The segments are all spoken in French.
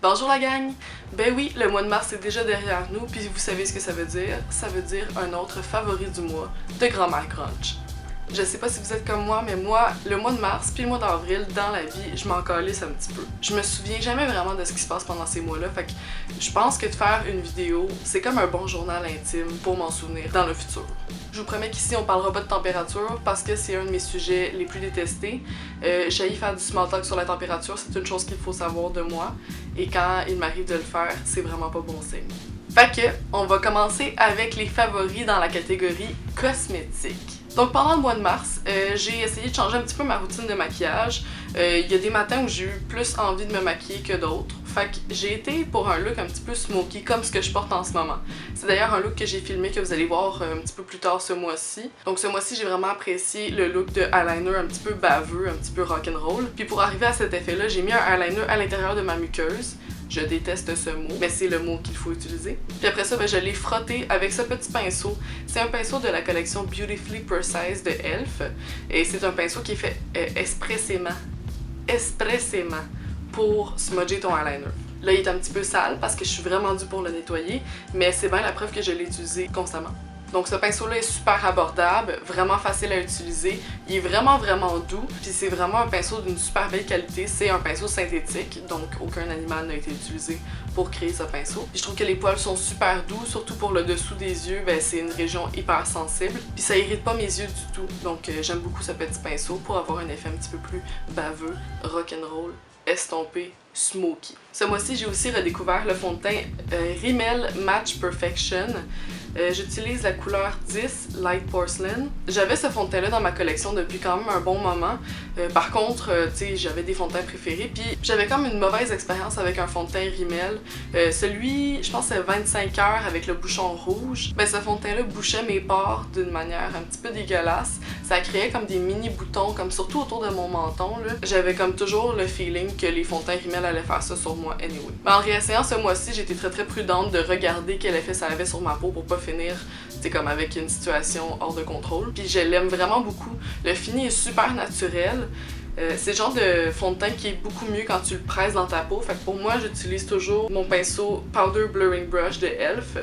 Bonjour la gang! Ben oui, le mois de mars est déjà derrière nous, puis vous savez ce que ça veut dire? Ça veut dire un autre favori du mois, de Grand-mère Grunch. Je sais pas si vous êtes comme moi, mais moi, le mois de mars puis le mois d'avril, dans la vie, je m'en calisse un petit peu. Je me souviens jamais vraiment de ce qui se passe pendant ces mois-là, fait que je pense que de faire une vidéo, c'est comme un bon journal intime pour m'en souvenir dans le futur. Je vous promets qu'ici on parlera pas de température parce que c'est un de mes sujets les plus détestés. J'haïs faire du small talk sur la température, c'est une chose qu'il faut savoir de moi. Et quand il m'arrive de le faire, c'est vraiment pas bon signe. Fait que, on va commencer avec les favoris dans la catégorie cosmétiques. Donc pendant le mois de mars, j'ai essayé de changer un petit peu ma routine de maquillage. Il y a des matins où j'ai eu plus envie de me maquiller que d'autres. Fait que j'ai été pour un look un petit peu smoky comme ce que je porte en ce moment. C'est d'ailleurs un look que j'ai filmé que vous allez voir un petit peu plus tard ce mois-ci. Donc ce mois-ci, j'ai vraiment apprécié le look de eyeliner un petit peu baveux, un petit peu rock'n'roll. Puis pour arriver à cet effet-là, j'ai mis un eyeliner à l'intérieur de ma muqueuse. Je déteste ce mot, mais c'est le mot qu'il faut utiliser. Puis après ça, je l'ai frotté avec ce petit pinceau. C'est un pinceau de la collection Beautifully Precise de e.l.f. Et c'est un pinceau qui est fait expressément pour smudger ton eyeliner. Là, il est un petit peu sale parce que je suis vraiment due pour le nettoyer, mais c'est bien la preuve que je l'ai utilisé constamment. Donc ce pinceau-là est super abordable, vraiment facile à utiliser, il est vraiment doux, puis c'est vraiment un pinceau d'une super belle qualité, c'est un pinceau synthétique, donc aucun animal n'a été utilisé pour créer ce pinceau. Puis je trouve que les poils sont super doux, surtout pour le dessous des yeux, c'est une région hyper sensible, puis ça irrite pas mes yeux du tout, donc j'aime beaucoup ce petit pinceau pour avoir un effet un petit peu plus baveux, rock'n'roll, estompé, smoky. Ce mois-ci, j'ai aussi redécouvert le fond de teint Rimmel Match Perfection. J'utilise la couleur 10 Light Porcelain. J'avais ce fond de teint-là dans ma collection depuis quand même un bon moment. Par contre, tu sais, j'avais des fonds de teint préférés, puis j'avais comme une mauvaise expérience avec un fond de teint Rimmel. Celui, je pense c'est 25 heures avec le bouchon rouge. Ce fond de teint-là bouchait mes pores d'une manière un petit peu dégueulasse. Ça créait comme des mini boutons, comme surtout autour de mon menton. J'avais comme toujours le feeling que les fonds de teint Rimmel allaient faire ça sur moi anyway. Mais en réessayant ce mois-ci, j'étais très prudente de regarder quel effet ça avait sur ma peau pour pas finir, c'est comme avec une situation hors de contrôle. Puis je l'aime vraiment beaucoup. Le fini est super naturel. C'est le genre de fond de teint qui est beaucoup mieux quand tu le presses dans ta peau. Fait que pour moi, j'utilise toujours mon pinceau Powder Blurring Brush de e.l.f.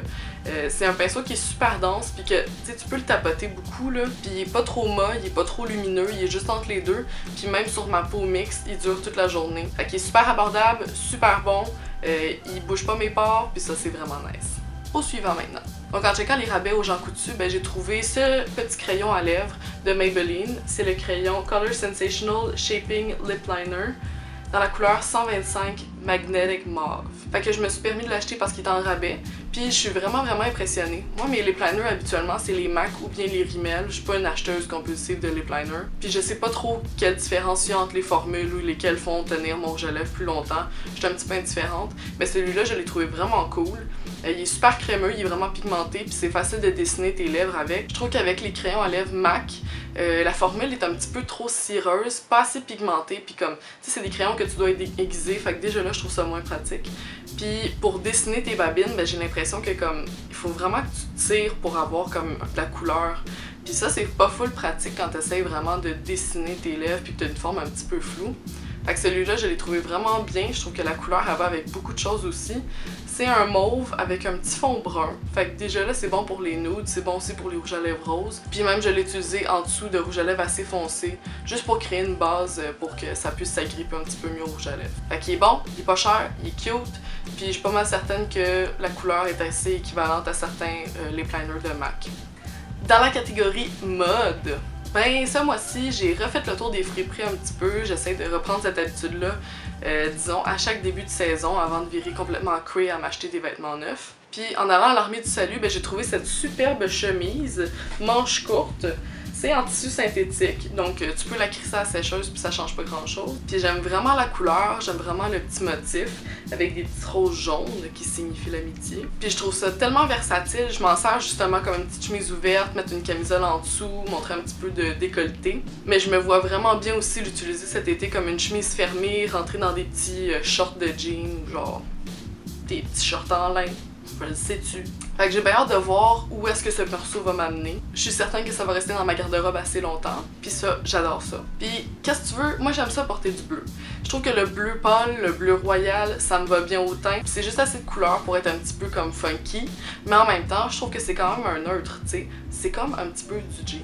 C'est un pinceau qui est super dense, puis que tu peux le tapoter beaucoup, là. Puis il est pas trop mat, il est pas trop lumineux, il est juste entre les deux. Puis même sur ma peau mixte, il dure toute la journée. Fait qu'il est super abordable, super bon. Il bouge pas mes pores, puis ça, c'est vraiment nice. Au suivant maintenant. Donc en checkant les rabais aux Jean Coutu, j'ai trouvé ce petit crayon à lèvres de Maybelline. C'est le crayon Color Sensational Shaping Lip Liner dans la couleur 125 Magnetic Mauve. Fait que je me suis permis de l'acheter parce qu'il est en rabais. Puis je suis vraiment impressionnée. Moi, mes lip liners habituellement, c'est les MAC ou bien les Rimmel. Je suis pas une acheteuse compulsive de lip liner. Puis je sais pas trop quelle différence il y a entre les formules ou lesquelles font tenir mon rouge à lèvres plus longtemps. Je suis un petit peu indifférente. Mais celui-là, je l'ai trouvé vraiment cool. Il est super crémeux, il est vraiment pigmenté, puis c'est facile de dessiner tes lèvres avec. Je trouve qu'avec les crayons à lèvres MAC, la formule est un petit peu trop cireuse, pas assez pigmentée, puis comme, tu sais, c'est des crayons que tu dois aiguiser, fait que déjà là, je trouve ça moins pratique. Puis pour dessiner tes babines, j'ai l'impression que comme, il faut vraiment que tu tires pour avoir comme de la couleur. Puis ça, c'est pas full pratique quand tu essaies vraiment de dessiner tes lèvres puis que tu as une forme un petit peu floue. Fait que celui-là, je l'ai trouvé vraiment bien. Je trouve que la couleur, elle va avec beaucoup de choses aussi. C'est un mauve avec un petit fond brun. Fait que déjà là, c'est bon pour les nudes, c'est bon aussi pour les rouges à lèvres roses. Puis même, je l'ai utilisé en dessous de rouge à lèvres assez foncé, juste pour créer une base pour que ça puisse s'agripper un petit peu mieux au rouge à lèvres. Fait qu'il est bon, il est pas cher, il est cute. Puis je suis pas mal certaine que la couleur est assez équivalente à certains lip liners de MAC. Dans la catégorie mode, ce mois-ci, j'ai refait le tour des friperies un petit peu. J'essaie de reprendre cette habitude-là, disons, à chaque début de saison, avant de virer complètement cray à m'acheter des vêtements neufs. Puis en allant à l'Armée du Salut, j'ai trouvé cette superbe chemise, manche courte. C'est en tissu synthétique, donc tu peux la crisser à la sécheuse puis ça change pas grand-chose. Puis j'aime vraiment la couleur, j'aime vraiment le petit motif avec des petites roses jaunes qui signifient l'amitié. Puis je trouve ça tellement versatile, je m'en sers justement comme une petite chemise ouverte, mettre une camisole en dessous, montrer un petit peu de décolleté. Mais je me vois vraiment bien aussi l'utiliser cet été comme une chemise fermée, rentrer dans des petits shorts de jeans ou genre des petits shorts en lin. Je le sais-tu. Fait que j'ai bien hâte de voir où est-ce que ce morceau va m'amener. Je suis certaine que ça va rester dans ma garde-robe assez longtemps. Puis ça, j'adore ça. Puis qu'est-ce que tu veux? Moi j'aime ça porter du bleu. Je trouve que le bleu pâle, le bleu royal, ça me va bien au teint. Puis c'est juste assez de couleur pour être un petit peu comme funky. Mais en même temps, je trouve que c'est quand même un neutre, tu sais. C'est comme un petit peu du jean.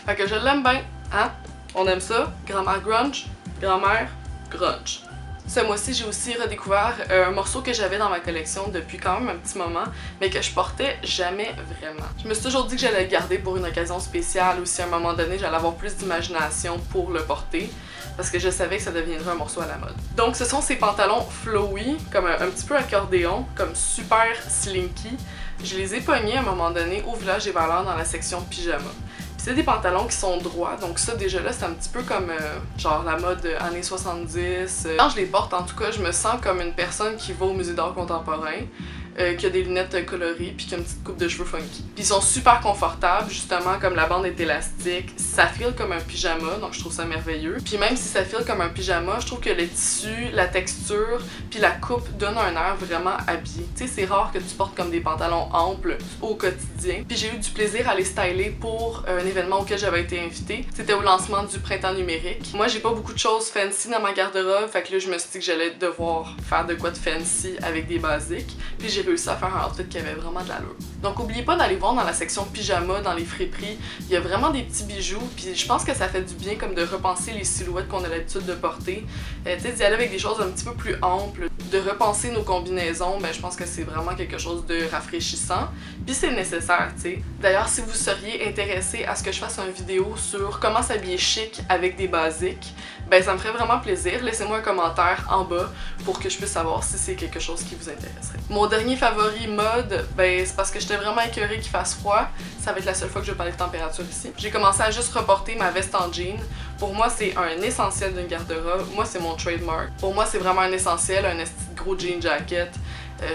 Fait que je l'aime bien, hein? On aime ça. Grand-mère grunge, grand-mère grunge. Ce mois-ci, j'ai aussi redécouvert un morceau que j'avais dans ma collection depuis quand même un petit moment, mais que je portais jamais vraiment. Je me suis toujours dit que j'allais le garder pour une occasion spéciale ou si à un moment donné, j'allais avoir plus d'imagination pour le porter, parce que je savais que ça deviendrait un morceau à la mode. Donc ce sont ces pantalons flowy, comme un petit peu accordéon, comme super slinky. Je les ai pognés à un moment donné au Village des Valeurs dans la section pyjama. C'est des pantalons qui sont droits, donc ça déjà là c'est un petit peu comme genre la mode années 70. Quand je les porte en tout cas, je me sens comme une personne qui va au musée d'art contemporain, qui a des lunettes colorées puis qui a une petite coupe de cheveux funky. Puis ils sont super confortables, justement comme la bande est élastique, ça file comme un pyjama, donc je trouve ça merveilleux. Puis même si ça file comme un pyjama, je trouve que le tissu, la texture, puis la coupe donnent un air vraiment habillé. Tu sais, c'est rare que tu portes comme des pantalons amples au quotidien. Puis j'ai eu du plaisir à les styler pour un événement auquel j'avais été invitée. C'était au lancement du printemps numérique. Moi, j'ai pas beaucoup de choses fancy dans ma garde-robe, fait que là, je me suis dit que j'allais devoir faire de quoi de fancy avec des basiques. Puis j'ai réussi à faire un outfit qui avait vraiment de l'allure. Donc n'oubliez pas d'aller voir dans la section pyjama, dans les friperies, il y a vraiment des petits bijoux, puis je pense que ça fait du bien comme de repenser les silhouettes qu'on a l'habitude de porter, tu sais, d'y aller avec des choses un petit peu plus amples, de repenser nos combinaisons, ben je pense que c'est vraiment quelque chose de rafraîchissant, puis c'est nécessaire, tu sais. D'ailleurs, si vous seriez intéressé à ce que je fasse une vidéo sur comment s'habiller chic avec des basiques, ben ça me ferait vraiment plaisir. Laissez-moi un commentaire en bas pour que je puisse savoir si c'est quelque chose qui vous intéresserait. Mon dernier favori mode, ben c'est parce que j'étais vraiment écœurée qu'il fasse froid. Ça va être la seule fois que je vais parler de température ici. J'ai commencé à juste reporter ma veste en jean. Pour moi, c'est un essentiel d'une garde-robe. Moi, c'est mon trademark. Pour moi, c'est vraiment un essentiel, un gros jean jacket.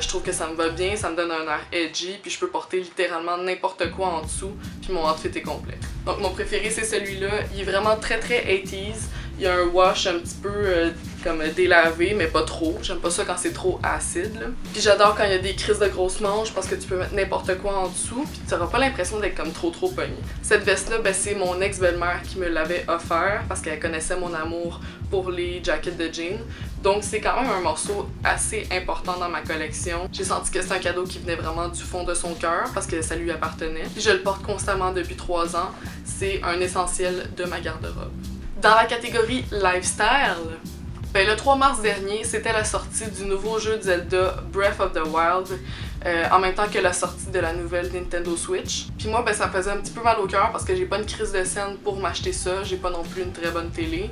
Je trouve que ça me va bien, ça me donne un air edgy, puis je peux porter littéralement n'importe quoi en dessous, puis mon outfit est complet. Donc mon préféré c'est celui-là, il est vraiment très 80s. Il y a un wash un petit peu comme délavé, mais pas trop. J'aime pas ça quand c'est trop acide, là. Puis j'adore quand il y a des crises de grosses manches parce que tu peux mettre n'importe quoi en dessous, puis tu n'auras pas l'impression d'être comme trop pogné. Cette veste-là, ben, c'est mon ex-belle-mère qui me l'avait offert parce qu'elle connaissait mon amour pour les jackets de jean. Donc c'est quand même un morceau assez important dans ma collection. J'ai senti que c'est un cadeau qui venait vraiment du fond de son cœur parce que ça lui appartenait. Puis je le porte constamment depuis 3 ans. C'est un essentiel de ma garde-robe. Dans la catégorie lifestyle, ben, le 3 mars dernier, c'était la sortie du nouveau jeu de Zelda Breath of the Wild, en même temps que la sortie de la nouvelle Nintendo Switch. Puis moi, ben, ça me faisait un petit peu mal au cœur parce que j'ai pas une crise de scène pour m'acheter ça, j'ai pas non plus une très bonne télé.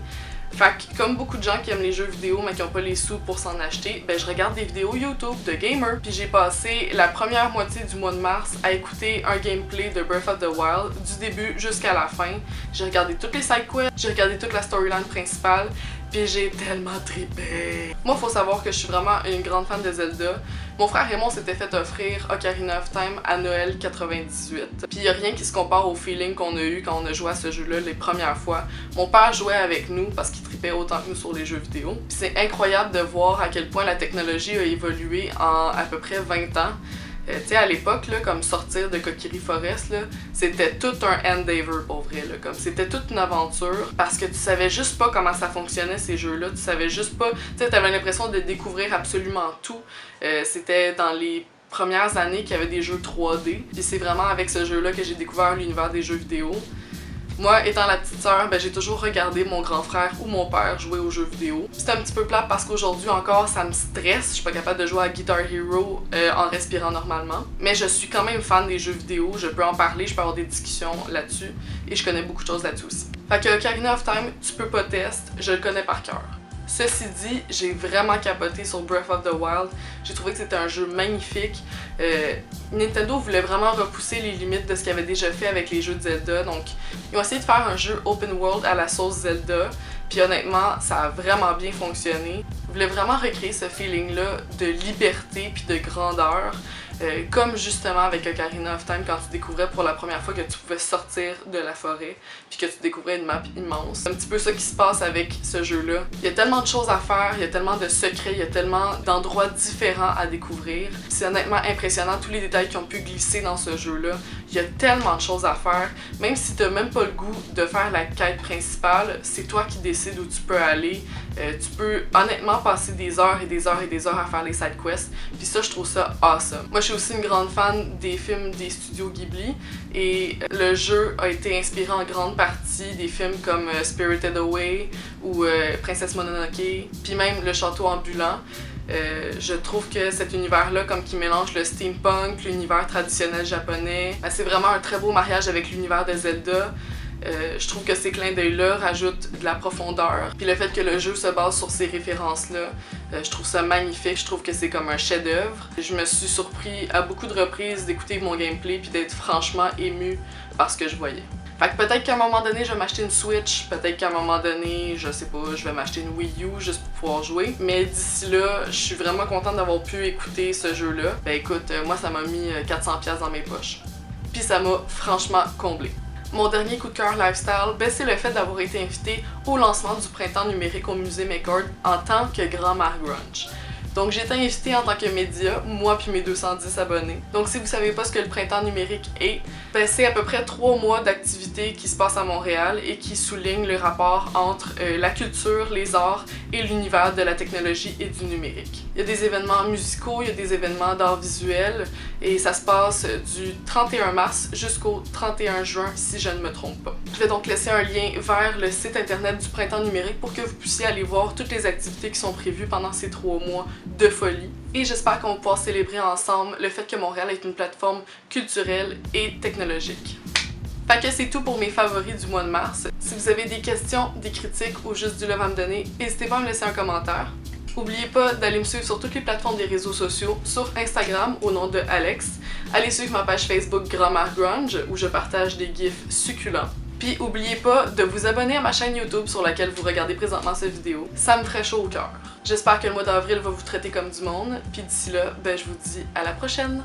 Fait que, comme beaucoup de gens qui aiment les jeux vidéo mais qui ont pas les sous pour s'en acheter, ben je regarde des vidéos YouTube de gamers. Puis j'ai passé la première moitié du mois de mars à écouter un gameplay de Breath of the Wild du début jusqu'à la fin. J'ai regardé toutes les side quests, j'ai regardé toute la storyline principale, puis j'ai tellement trippé. Moi, faut savoir que je suis vraiment une grande fan de Zelda. Mon frère et moi, on s'était fait offrir Ocarina of Time à Noël 98. Puis y a rien qui se compare au feeling qu'on a eu quand on a joué à ce jeu-là les premières fois. Mon père jouait avec nous parce qu'il trippait autant que nous sur les jeux vidéo. Puis c'est incroyable de voir à quel point la technologie a évolué en à peu près 20 ans. Tu sais, à l'époque, comme sortir de Kokiri Forest, c'était tout un endeavor pour vrai. Comme c'était toute une aventure parce que tu savais juste pas comment ça fonctionnait ces jeux-là. Tu savais juste pas. Tu sais, t'avais l'impression de découvrir absolument tout. C'était dans les premières années qu'il y avait des jeux 3D. Puis c'est vraiment avec ce jeu-là que j'ai découvert l'univers des jeux vidéo. Moi, étant la petite sœur, ben, j'ai toujours regardé mon grand frère ou mon père jouer aux jeux vidéo. C'est un petit peu plate parce qu'aujourd'hui encore, ça me stresse. Je suis pas capable de jouer à Guitar Hero en respirant normalement. Mais je suis quand même fan des jeux vidéo. Je peux en parler, je peux avoir des discussions là-dessus. Et je connais beaucoup de choses là-dessus aussi. Fait que Ocarina of Time, tu peux pas tester, je le connais par cœur. Ceci dit, j'ai vraiment capoté sur Breath of the Wild. J'ai trouvé que c'était un jeu magnifique. Nintendo voulait vraiment repousser les limites de ce qu'ils avaient déjà fait avec les jeux de Zelda. Donc, ils ont essayé de faire un jeu open world à la sauce Zelda. Puis honnêtement, ça a vraiment bien fonctionné. Ils voulaient vraiment recréer ce feeling-là de liberté puis de grandeur. comme justement avec Ocarina of Time quand tu découvrais pour la première fois que tu pouvais sortir de la forêt puis que tu découvrais une map immense. C'est un petit peu ça qui se passe avec ce jeu-là. Il y a tellement de choses à faire, il y a tellement de secrets, il y a tellement d'endroits différents à découvrir. C'est honnêtement impressionnant tous les détails qui ont pu glisser dans ce jeu-là. Il y a tellement de choses à faire. Même si t'as même pas le goût de faire la quête principale, c'est toi qui décides où tu peux aller. Tu peux honnêtement passer des heures et des heures et des heures à faire les side quests. Puis ça, je trouve ça awesome. Moi, je suis aussi une grande fan des films des studios Ghibli et le jeu a été inspiré en grande partie des films comme Spirited Away ou Princesse Mononoke, puis même Le Château Ambulant. Je trouve que cet univers-là, comme qui mélange le steampunk, l'univers traditionnel japonais, ben, c'est vraiment un très beau mariage avec l'univers de Zelda. Je trouve que ces clins d'œil-là rajoutent de la profondeur. Puis le fait que le jeu se base sur ces références-là, je trouve ça magnifique. Je trouve que c'est comme un chef-d'œuvre. Je me suis surpris à beaucoup de reprises d'écouter mon gameplay puis d'être franchement émue par ce que je voyais. Fait que peut-être qu'à un moment donné, je vais m'acheter une Switch, peut-être qu'à un moment donné, je sais pas, je vais m'acheter une Wii U juste pour pouvoir jouer. Mais d'ici là, je suis vraiment contente d'avoir pu écouter ce jeu-là. Ben écoute, moi ça m'a mis 400$ dans mes poches. Puis ça m'a franchement comblé. Mon dernier coup de cœur lifestyle, ben c'est le fait d'avoir été invité au lancement du printemps numérique au musée McCord en tant que grand-mère grunge. Donc j'ai été invitée en tant que média, moi puis mes 210 abonnés. Donc si vous savez pas ce que le printemps numérique est, ben c'est à peu près 3 mois d'activités qui se passent à Montréal et qui soulignent le rapport entre la culture, les arts et l'univers de la technologie et du numérique. Il y a des événements musicaux, il y a des événements d'art visuel et ça se passe du 31 mars jusqu'au 31 juin si je ne me trompe pas. Je vais donc laisser un lien vers le site internet du printemps numérique pour que vous puissiez aller voir toutes les activités qui sont prévues pendant ces 3 mois de folie. Et j'espère qu'on va pouvoir célébrer ensemble le fait que Montréal est une plateforme culturelle et technologique. Fait que c'est tout pour mes favoris du mois de mars. Si vous avez des questions, des critiques ou juste du love à me donner, n'hésitez pas à me laisser un commentaire. N'oubliez pas d'aller me suivre sur toutes les plateformes des réseaux sociaux, sur Instagram au nom de Alex. Allez suivre ma page Facebook Grand-mère Grunge où je partage des gifs succulents. Puis n'oubliez pas de vous abonner à ma chaîne YouTube sur laquelle vous regardez présentement cette vidéo. Ça me ferait chaud au cœur. J'espère que le mois d'avril va vous traiter comme du monde. Puis d'ici là, ben je vous dis à la prochaine!